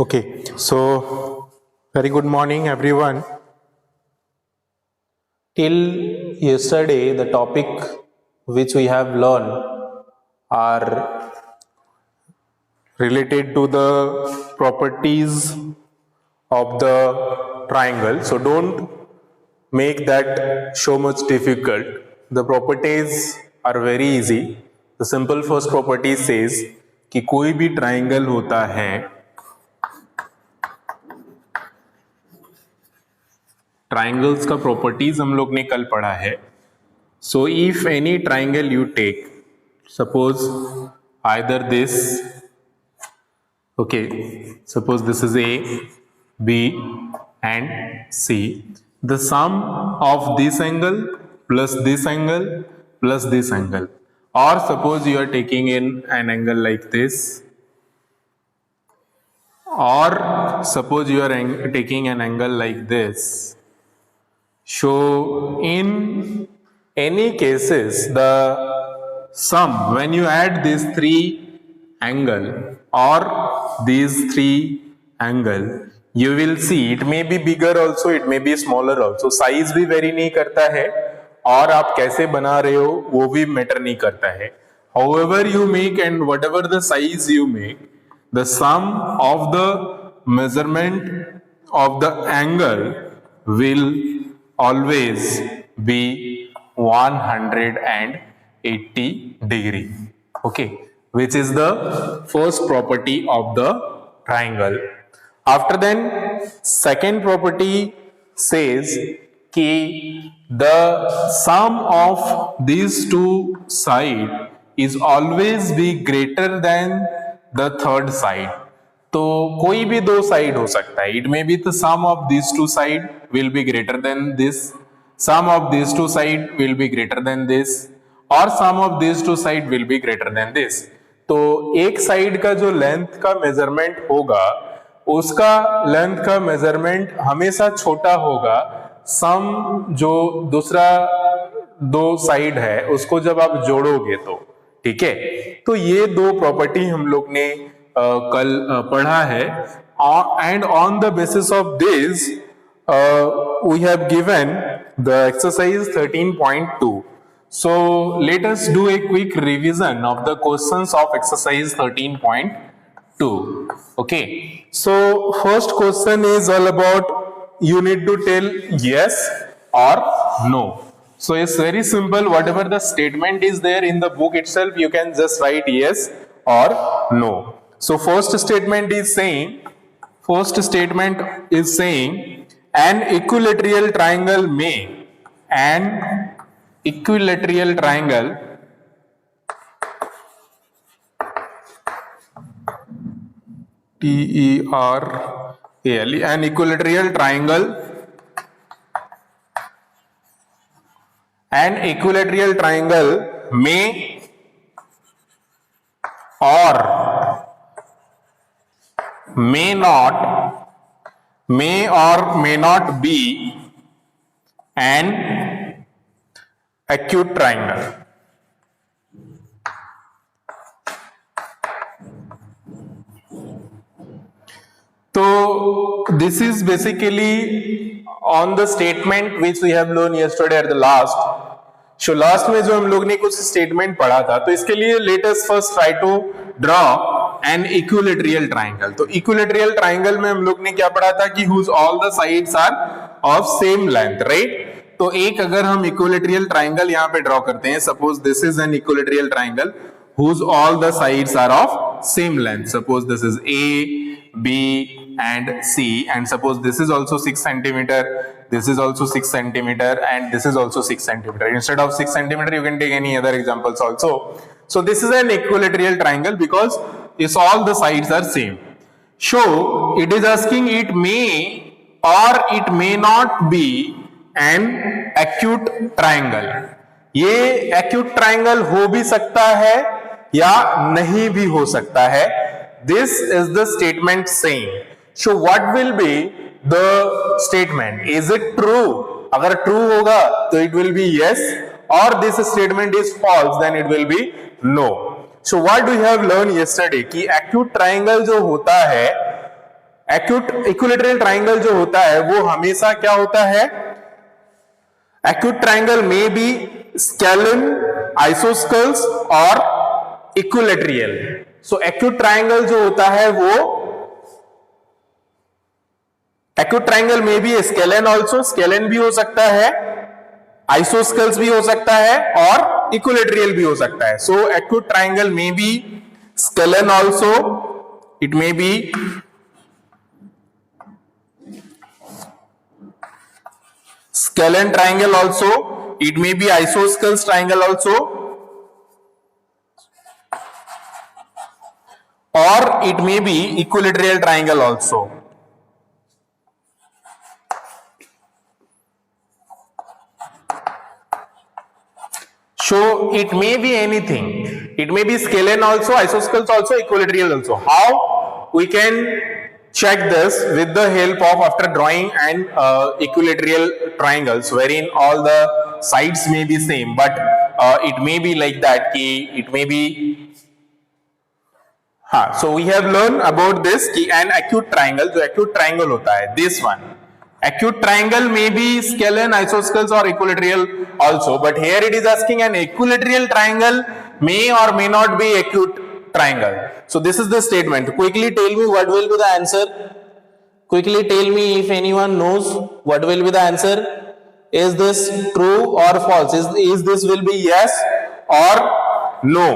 Okay, so very good morning, everyone. Till yesterday, the topic which we have learned are related to the properties of the triangle. So don't make that so much difficult. The properties are very easy. The simple first property says कि कोई भी triangle होता है, triangles का properties हम लोग ने कल पढ़ा है. So if any triangle you take, suppose either this, okay, suppose this is A, B and C, the sum of this angle plus this angle plus this angle, और suppose you are taking in an angle like this, or suppose you are taking an angle like this. So in any cases, the sum, when you add these three angle or these three angle, you will see it may be bigger also, it may be smaller also. Size भी vary नहीं करता है और आप कैसे बना रहे हो वो भी मैटर नहीं करता है. However you make and whatever the size you make, the sum of the measurement of the angle will always be 180 degree. Okay, which is the first property of the triangle. After then, second property says कि the sum of these two sides is always be greater than the third side. तो कोई भी दो side हो सकता है. It may be the sum of this two side will be greater than this, sum of this two side will be greater than this, और sum of this two side will be greater than this. तो एक side का जो length का measurement होगा उसका length का measurement हमेशा छोटा होगा सम जो दूसरा दो साइड है उसको जब आप जोड़ोगे तो. ठीक है, तो ये दो प्रॉपर्टी हम लोग ने कल पढ़ा है. And on the basis of this we have given the exercise 13.2. So let us do a quick revision of the questions of exercise 13.2. Okay, so first question is all about you need to tell yes or no. So it's very simple. Whatever the statement is there in the book itself, you can just write yes or no. So first statement is saying an equilateral triangle may, an equilateral triangle TERAL, an equilateral triangle, an equilateral triangle may or may not be an acute triangle. So this is basically on the statement which we have learned yesterday at the last. So last में जो हम लोग ने कुछ statement पढ़ा था, तो इसके लिए let us first try to draw an equilateral triangle. तो equilateral triangle में हम लोग ने क्या पढ़ा था कि whose all the sides are of same length, right? तो एक अगर हम equilateral triangle यहाँ पे ड्रॉ करते हैं, suppose this is an equilateral triangle whose all the sides are of same length. Suppose this is A, B and C, and suppose this is also 6 centimeter, this is also 6 centimeter, and this is also 6 centimeter. Instead of 6 centimeter, you can take any other examples also. So this is an equilateral triangle because it's all the sides are same. So it is asking it may or it may not be an acute triangle. ये acute triangle हो भी सकता है या नहीं भी हो सकता है. This is the statement saying. So what will be the statement? Is it true? अगर true होगा तो it will be yes, or this statement is false, then it will be no. So what we have learned yesterday कि acute triangle जो होता है acute equilateral triangle जो होता है वो हमेशा क्या होता है, एक्यूट ट्राइंगल में बी स्केलन, आइसोस्केल्स और इक्विलैटरल। सो एक्यूट ट्राइंगल जो होता है वो एक्यूट ट्राइंगल में भी स्केलन ऑल्सो, स्केलन भी हो सकता है, आइसोस्केल्स भी हो सकता है और इक्विलैटरल भी हो सकता है। सो एक्यूट ट्राइंगल में भी scalene also, it may B scalene triangle also, it may be isosceles triangle also, or it may be equilateral triangle also. So it may be anything, it may be scalene also, isosceles also, equilateral also. How we can check this? With the help of, after drawing an equilateral triangles wherein all the sides may be same, but it may be like that ki it may be so we have learned about this ki an acute triangle, जो acute triangle होता है, this one acute triangle may be scalene, isosceles or equilateral also, but here it is asking an equilateral triangle may or may not be acute triangle. So this is the statement. Quickly tell me what will be the answer. Quickly tell me if anyone knows what will be the answer. Is this true or false? Is this will be yes or no?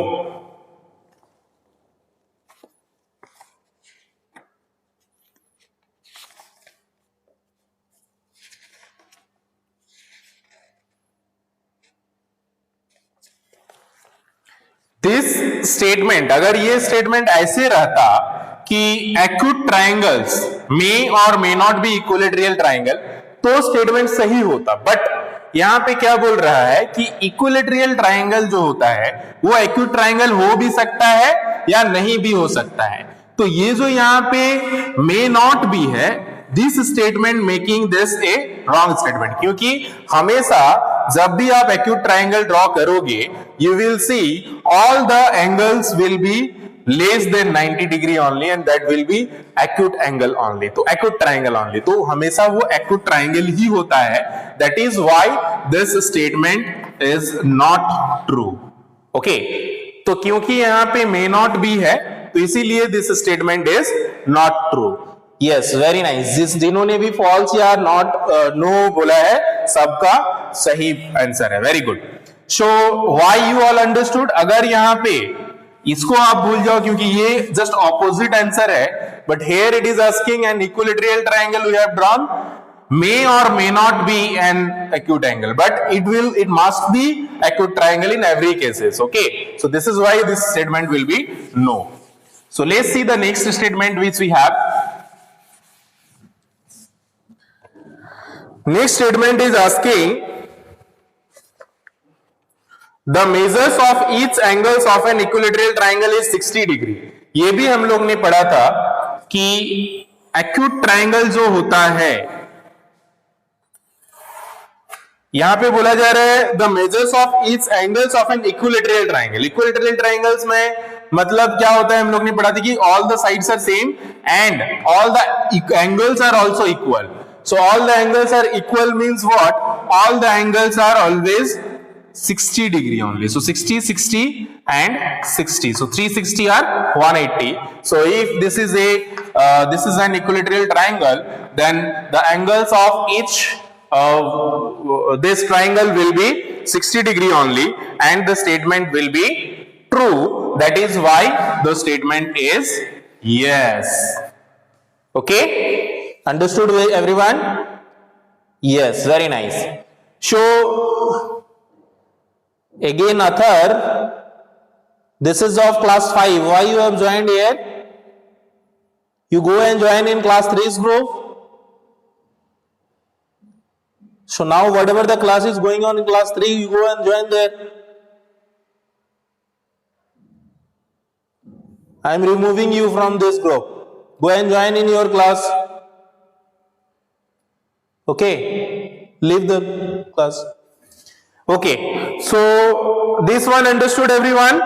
This statement, अगर ये statement ऐसे रहता कि acute triangles मे और may not be equilateral triangle, तो statement सही होता। But यहां पे क्या बोल रहा है कि इक्विलैटरल ट्राइंगल जो होता है वो एक्यूट ट्राइंगल हो भी सकता है या नहीं भी हो सकता है। तो ये जो यहां पे मे नॉट बी है, this statement making this A wrong statement, क्योंकि हमेशा जब भी आप एक्यूट ट्राइंगल ड्रॉ करोगे you will see all the angles will be less than 90 degree only and that will be acute angle only, तो acute triangle only, तो हमेशा वो एक्यूट ट्राइंगल ही होता है। That is why this statement is not true. Okay, तो क्योंकि यहां पे मे नॉट बी है तो इसीलिए this statement is not true. Yes, very nice. जिस जिन्होंने भी फॉल्स या नॉट नो बोला है सबका सही आंसर है, very good. So why you all understood? अगर यहां पे इसको आप भूल जाओ क्योंकि ये जस्ट ऑपोजिट आंसर है, but here it is asking an equilateral triangle we have drawn, may or may not be an acute angle, but it must be acute triangle in every cases. Okay, so this is why this statement will be no. So let's see the next statement which we have. Next statement is asking the measures of each angles of an equilateral triangle is 60 degree. ये भी हम लोग ने पढ़ा था कि acute triangle जो होता है, यहां पे बोला जा रहा है the measures of each angles of an equilateral triangle. Equilateral triangles में मतलब क्या होता है, हम लोग ने पढ़ा था कि all the sides are same and all the angles are also equal. So all the angles are equal means what? All the angles are always 60 degree only. So 60, 60 and 60. So 360 are 180. So if this is an equilateral triangle, then the angles of each this triangle will be 60 degree only and the statement will be true. That is why the statement is yes. Okay, understood everyone? Yes, very nice. So again Athar, this is of class 5. Why you have joined here? You go and join in class 3's group. So now whatever the class is going on in class 3, you go and join there. I am removing you from this group. Go and join in your class. Okay, leave the class. Okay, so this one understood everyone?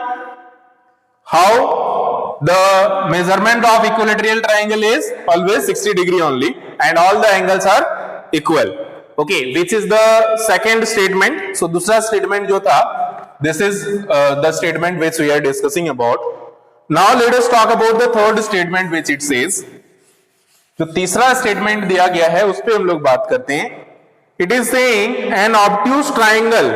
How? the measurement of equilateral triangle is always 60 degree only and all the angles are equal. Okay, which is the second statement. So दूसरा statement जो था, this is the statement which we are discussing about. Now let us talk about the third statement which it says. जो तीसरा statement दिया गया है उस पे हम लोग बात करते हैं. It is saying an obtuse triangle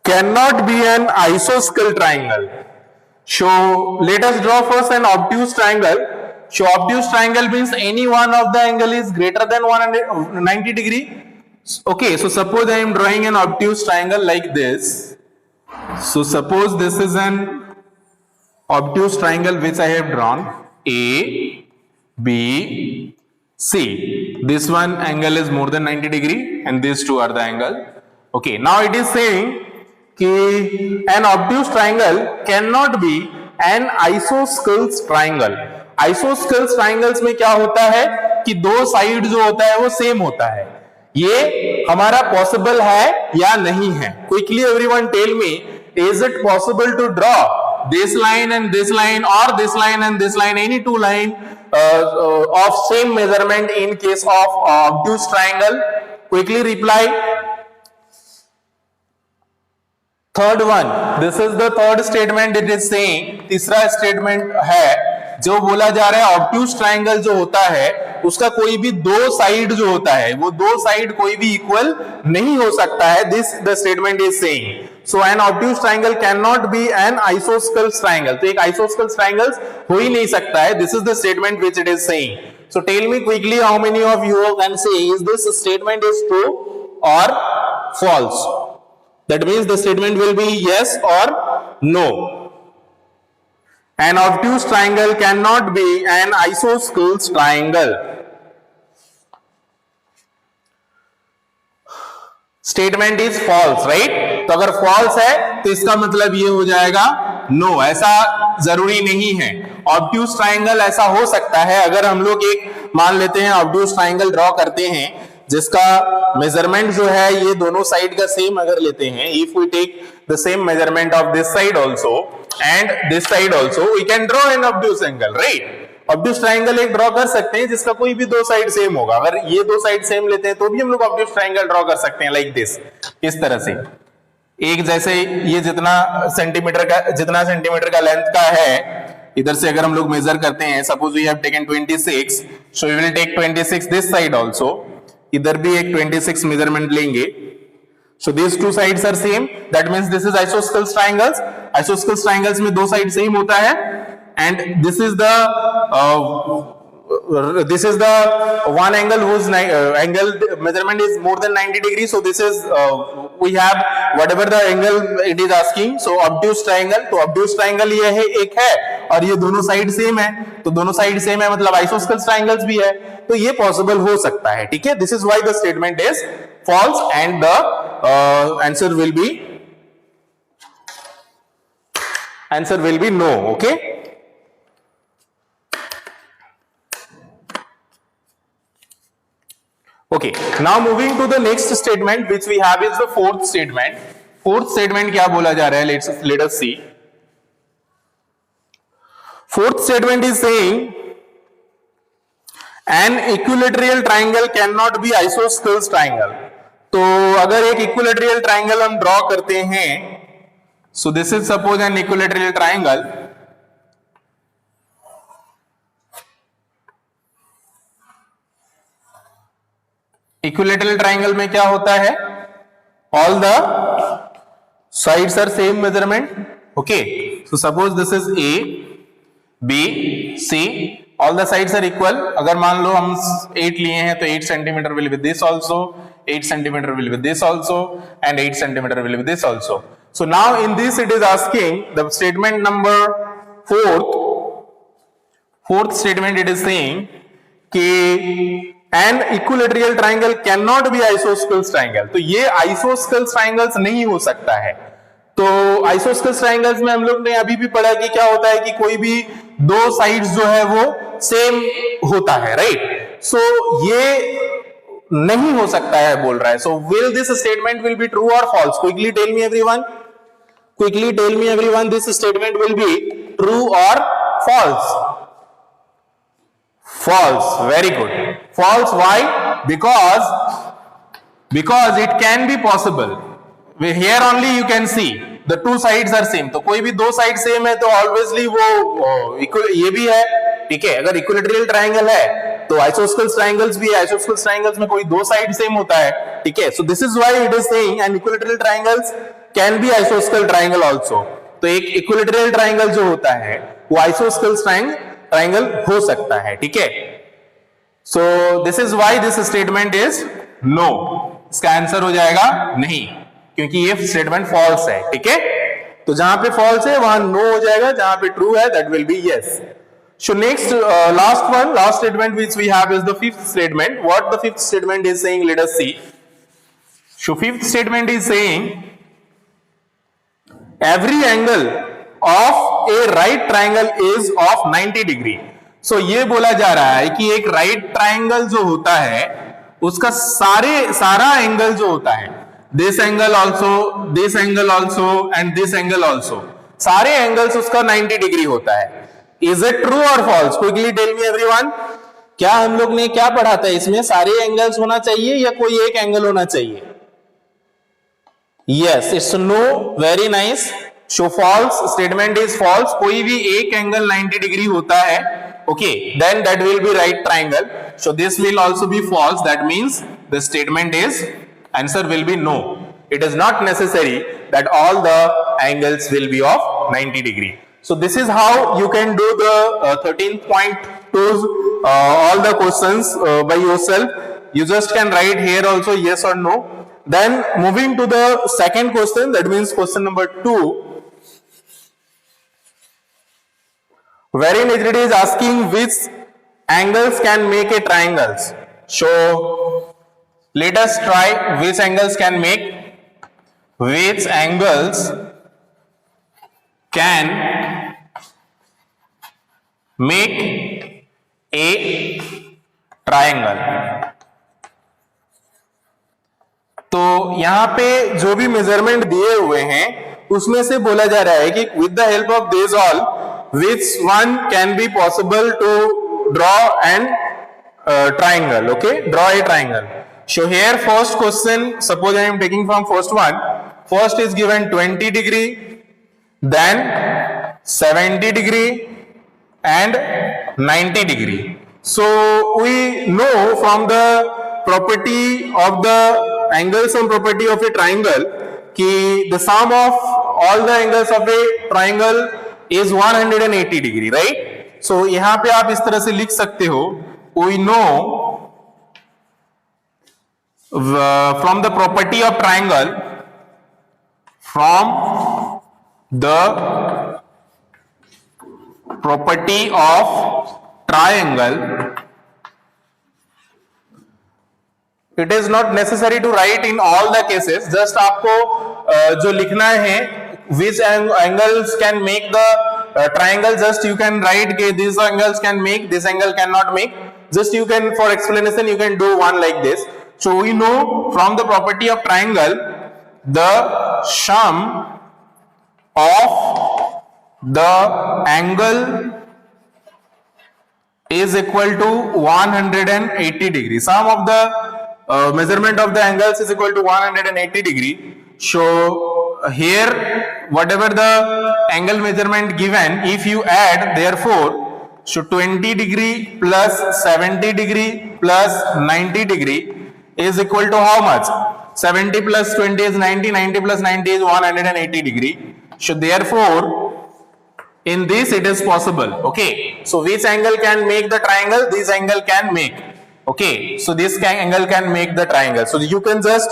cannot be an isosceles triangle. So let us draw first an obtuse triangle. So obtuse triangle means any one of the angle is greater than 190 degree. Okay, so suppose I am drawing an obtuse triangle like this. So suppose this is an obtuse triangle which I have drawn. A, B, C. This one angle is more than 90 degree and these two are the angle. Okay, now it is saying कि an obtuse triangle cannot be an isosceles triangle. Isosceles triangles में क्या होता है कि दो side जो होता है वो सेम होता है. ये हमारा पॉसिबल है या नहीं है? Quickly everyone tell me, is it possible to draw this line and this line or this line and this line, any two line of same measurement in case of obtuse triangle? Quickly reply. Third one, this is the third statement it is saying. तीसरा statement है जो बोला जा रहा है obtuse triangle जो होता है उसका कोई भी दो साइड जो होता है वो दो साइड कोई भी इक्वल नहीं हो सकता है. This the statement is saying. So an obtuse triangle can not be an isosceles triangle. तो एक आइसोस्केल्स ट्राइंगल हो ही नहीं सकता है. This is the statement which it is saying. So tell me quickly how many of you can say is this statement is true और false. That means the statement will be yes or no. An obtuse triangle cannot be an isosceles triangle. Statement is false, right? तो अगर false है तो इसका मतलब ये हो जाएगा no. ऐसा जरूरी नहीं है. obtuse triangle ऐसा हो सकता है अगर हम लोग एक मान लेते हैं obtuse triangle ड्रॉ करते हैं जिसका मेजरमेंट जो है ये दोनों साइड का सेम अगर लेते हैं. If we take the same measurement of this side also and this side also we can draw an obtuse angle, right? Obtuse triangle एक ड्रॉ कर सकते हैं जिसका कोई भी दो साइड सेम होगा. अगर ये दो साइड सेम लेते हैं तो भी हम लोग ऑब्ट्यूज ट्राइंगल ड्रॉ कर सकते हैं लाइक दिस. इस तरह से एक जैसे ये जितना सेंटीमीटर का लेंथ का है इधर से अगर हम लोग मेजर करते हैं, suppose we have taken 26, so we will take 26 this side also. इधर भी एक 26 मेजरमेंट लेंगे. So this two sides are same. That means this is isosceles triangles. Isosceles triangles में दो साइड सेम होता है and this is the one angle whose angle measurement is more than 90 degrees. So this is we have whatever the angle it is asking. So obtuse triangle, तो obtuse triangle ये है एक है और ये दोनों साइड सेम है. तो दोनों साइड सेम है मतलब आइसोस्केल्स ट्रायंगल्स भी है. तो ये पॉसिबल हो सकता है. ठीक है, this is why the statement is false and the answer will be no. Okay, okay, now moving to the next statement which we have is the fourth statement. Fourth statement क्या बोला जा रहा है? Let us see. Fourth statement is saying an equilateral triangle cannot be isosceles triangle. तो अगर एक equilateral triangle हम draw करते हैं, so this is suppose an equilateral triangle. Equilateral triangle में क्या होता है? All the sides are same measurement. Okay, so suppose this is A, B, C. All the sides are equal. अगर मान लो हम 8 लिए हैं तो 8 centimetre will with this also, 8 centimetre will with this also and 8 centimetre will with this also. So now in this it is asking the statement number fourth statement it is saying कि an equilateral triangle can not be isosceles triangle. तो ये isosceles triangles नहीं हो सकता है. तो isosceles triangles में हम लोग ने अभी भी पढ़ा कि क्या होता है कि कोई भी दो साइड्स जो है वो सेम होता है, राइट? सो ये नहीं हो सकता है बोल रहा है. So will this statement will be true और false? Quickly tell me everyone, this statement will be true और false. False. Very good. False. Why? Because it can be possible. Here only you can see the two sides are same. तो कोई भी दो side same है तो obviously वो ये भी है, ठीक है. अगर इक्विलैटरल ट्रायंगल है तो आइसोस्केल ट्रायंगल्स भी है. आइसोस्केल ट्रायंगल्स में कोई दो साइड सेम होता है, ठीक है. So this is why it is saying an equilateral triangles can be आइसोस्केल ट्रायंगल आल्सो. तो एक इक्विलैटरल ट्रायंगल जो होता है वो आइसोस्केल ट्रायंगल हो सकता है, ठीक है. So this is why this statement is no. इसका आंसर हो जाएगा नहीं, क्योंकि ये स्टेटमेंट फॉल्स है, ठीक है. तो जहां पे फॉल्स है वहां नो हो जाएगा, जहां पे ट्रू है that will be yes. So next, last statement which we have is the fifth statement. What the fifth statement is saying? Let us see. So fifth statement is saying every angle of a right triangle is of 90 degree. So ये बोला जा रहा है कि एक right triangle जो होता है उसका सारा एंगल जो होता है, this angle also, this angle also and this angle also, सारे एंगल्स उसका 90 डिग्री होता है. Is it true or false? Quickly tell me everyone. क्या हम लोग ने क्या पढ़ा था इसमें? सारे एंगल्स होना चाहिए या कोई एक एंगल होना चाहिए? Yes, it's no. Very nice. So false. Statement is false. कोई भी एक एंगल 90 डिग्री होता है, okay, then that will be right triangle. So this will also be false. That means the statement is answer will be no. It is not necessary that all the angles will be of 90 degree. So this is how you can do the 13.2 all the questions by yourself. You just can write here also yes or no. Then moving to the second question, that means question number 2, wherein it is asking which angles can make a triangles. So let us try which angles can make a triangle. तो यहां पे जो भी measurement दिए हुए हैं उसमें से बोला जा रहा है कि with the help of this all which one can be possible to draw an triangle. Okay, draw a triangle. So here first question, suppose I am taking from first one. First is given 20 degree, then 70 degree and 90 degree. So we know from the property of the angles and property of a triangle कि the sum of all the angles of a triangle is 180 degree, right? So यहां पे आप इस तरह से लिख सकते हो, we know from the property of triangle, from the property of triangle, it is not necessary to write in all the cases. Just आपको जो लिखना है which angles can make the triangle, just you can write कि these angles can make, this angle cannot make. Just you can, for explanation you can do one like this. So we know from the property of triangle the sum of the angle is equal to 180 degree. Sum of the measurement of the angles is equal to 180 degree. So here whatever the angle measurement given, if you add, therefore so 20 degree plus 70 degree plus 90 degree is equal to how much? 70 plus 20 is 90, 90 plus 90 is 180 degree. So therefore in this it is possible. Okay, so which angle can make the triangle? This angle can make. Okay, so this angle can make the triangle. So you can just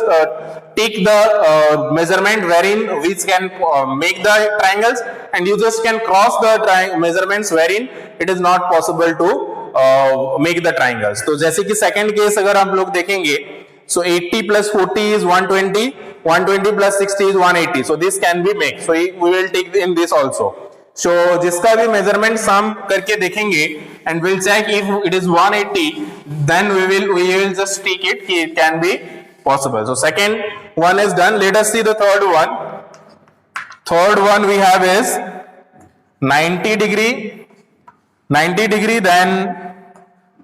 take the measurement wherein which can make the triangles, and you just can cross the measurements wherein it is not possible to make the triangles. तो जैसे कि second case अगर हम लोग देखेंगे, so 80 plus 40 is 120, 120 plus 60 is 180. So this can be made. So we will take in this also. So जिसका भी measurement sum करके देखेंगे and we'll check if it is 180, then we will just take it कि it can be possible. So second one is done. Let us see the third one. Third one we have is 90 degree 90 degree, then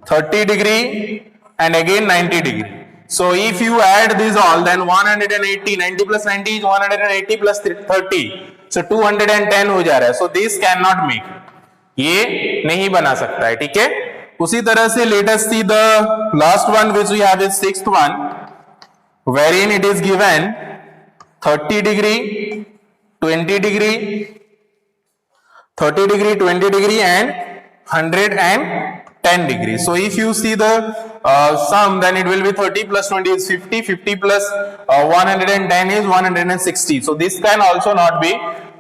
30 degree, and again 90 degree. So if you add these all, then 180, 90 plus 90 is 180 plus 30. So 210 हो जा रहा है. So this cannot make. ये नहीं बना सकता है, ठीक है. उसी तरह से let us see the last one which we have is sixth one, wherein it is given 30 degree, 20 degree, 30 degree, 20 degree, and 110 degree. So if you see the sum, then it will be 30 plus 20 is 50, 50 plus 110 is 160. So this can also not be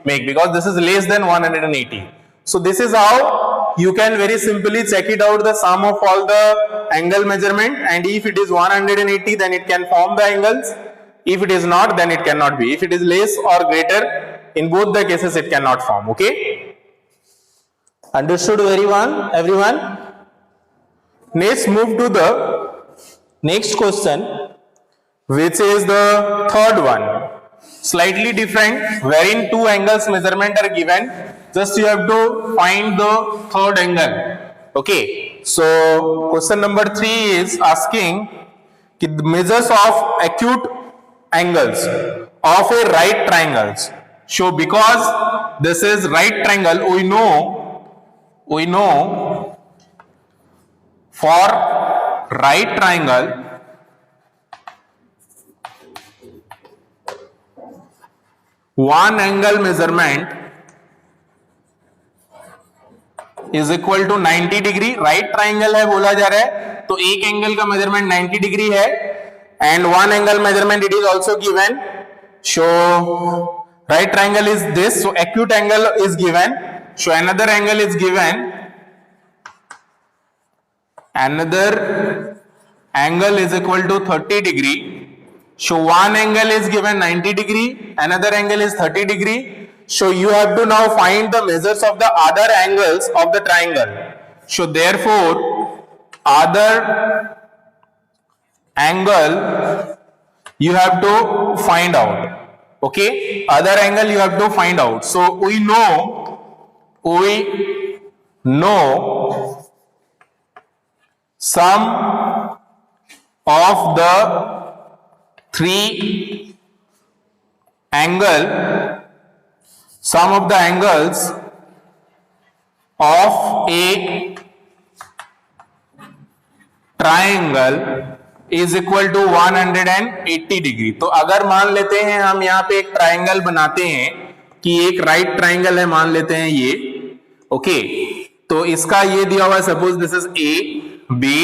made because this is less than 180. So this is how you can very simply check it out, the sum of all the angle measurement, and if it is 180 then it can form the angles. If it is not, then it cannot be. If it is less or greater, in both the cases it cannot form. Okay, understood everyone? Let's move to the next question, which is the third one, slightly different, wherein two angles measurement are given. Just you have to find the third angle. Okay, so question number 3 is asking the measures of acute angles of a right triangles. So because this is right triangle, we know for right triangle one angle measurement is equal to 90 degree. right triangle है बोला जा रहा है, तो एक angle का measurement 90 degree है, and one angle measurement it is also given. So right triangle is this, so acute angle is given, so another angle is given, another angle is equal to 30 degree. So one angle is given 90 degree, another angle is 30 degree. So you have to now find the measures of the other angles of the triangle. So therefore other angle you have to find out. Okay, other angle you have to find out. So we know sum of the three sum of the angles of a triangle is equal to 180 degree. तो अगर मान लेते हैं हम यहाँ पे एक triangle बनाते हैं कि एक राइट ट्राइंगल है, मान लेते हैं ये. ओके, तो इसका ये दिया हुआ है, suppose this is A, B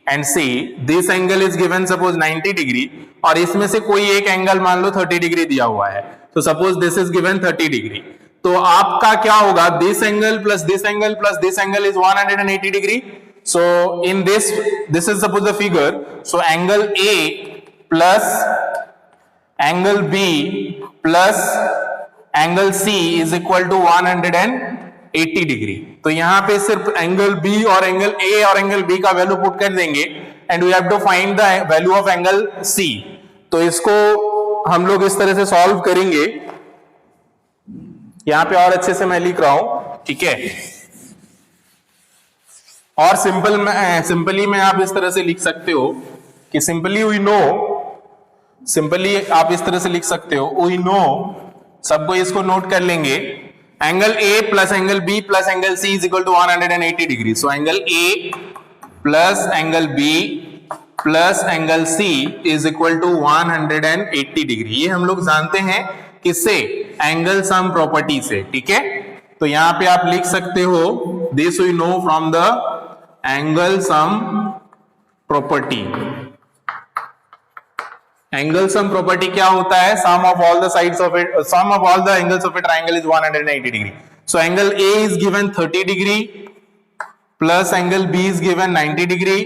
and C. This angle is given suppose 90 degree, और इसमें से कोई एक एंगल मान लो 30 डिग्री दिया हुआ है. तो suppose this is given 30 degree. तो आपका क्या होगा, this angle plus this angle plus this angle is 180 degree. So in this is suppose the figure. So angle A plus angle B plus angle C is equal to 180 degree. तो यहाँ पे सिर्फ angle B और angle A और angle B का value put कर देंगे, and we have to find the value of angle C. तो इसको हम लोग इस तरह से सॉल्व करेंगे. यहाँ पे और अच्छे से मैं लिख रहा हूं, ठीक है. और सिंपली में आप इस तरह से लिख सकते हो कि सिंपली आप इस तरह से लिख सकते हो, वी नो, सबको इसको नोट कर लेंगे. Angle A plus angle B plus angle C is equal to 180 degree. So angle A plus angle B plus angle C is equal to 180 degree. ये हम लोग जानते हैं किससे, एंगल सम प्रॉपर्टी से, ठीक है. तो यहां पे आप लिख सकते हो, this we know from the angle sum property. Angle sum property क्या होता है, sum of all the sides of it, sum of all the angles of a triangle is 180 degree. So angle A is given 30 degree plus angle B is given 90 degree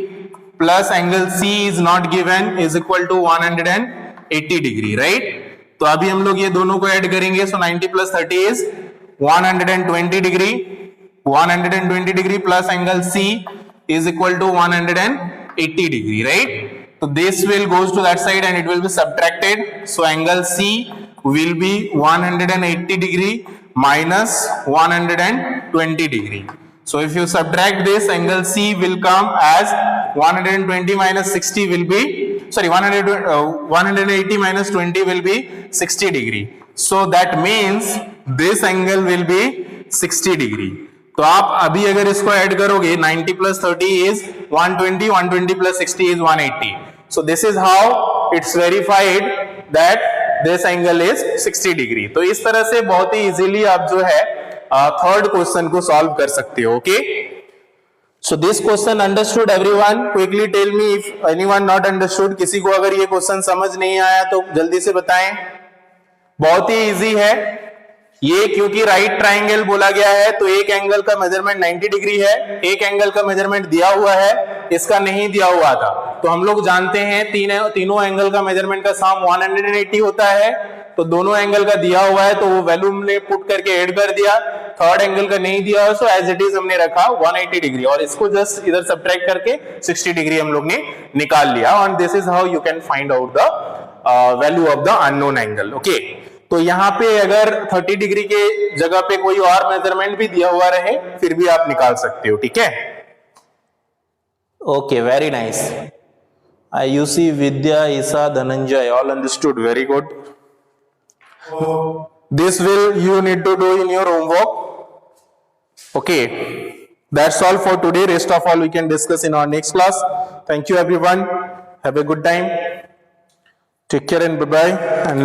plus angle C is not given is equal to 180 degree, right. तो अभी हम लोग ये दोनों को add करेंगे. So 90 plus 30 is 120 degree. 120 degree plus angle C is equal to 180 degree, right. So this will goes to that side and it will be subtracted. So angle C will be 180 degree minus 120 degree. So if you subtract this, angle C will come as 120 minus 60 will be, sorry, 180 minus 20 will be 60 degree. So that means this angle will be 60 degree. तो आप अभी अगर इसको add करोगे 90 plus 30 is 120, 120 plus 60 is 180. So this is how it's verified that this angle is 60 degree. तो इस तरह से बहुत ही इजीली आप जो है थर्ड क्वेश्चन को सॉल्व कर सकते हो. Okay, so this question understood everyone? Quickly tell me if anyone not understood. किसी को अगर ये क्वेश्चन समझ नहीं आया तो जल्दी से बताएं. बहुत ही इजी है ये, क्योंकि राइट ट्राइंगल बोला गया है तो एक एंगल का मेजरमेंट 90 डिग्री है, एक एंगल का मेजरमेंट दिया हुआ है, इसका नहीं दिया हुआ था. तो हम लोग जानते हैं तीनों एंगल का मेजरमेंट का सम 180 होता है. तो दोनों एंगल का दिया हुआ है तो वो वैल्यू हमने पुट करके ऐड कर दिया. थर्ड एंगल का नहीं दिया, सो एज इट इज हमने रखा 180 डिग्री और इसको जस्ट इधर सब्ट्रैक्ट करके 60 डिग्री हम लोग ने निकाल लिया. और this is how you can find out the value of the unknown angle. Okay, तो यहाँ पे अगर 30 डिग्री के जगह पे कोई और मेजरमेंट भी दिया हुआ रहे फिर भी आप निकाल सकते हो. ठीक है, okay, very nice. Ayushi, Vidya, Isa, Dhananjay, all understood. Very good. This will you need to do in your homework. Okay, that's all for today. Rest of all we can discuss in our next class. Thank you everyone. Have a good time. Take care and bye bye. And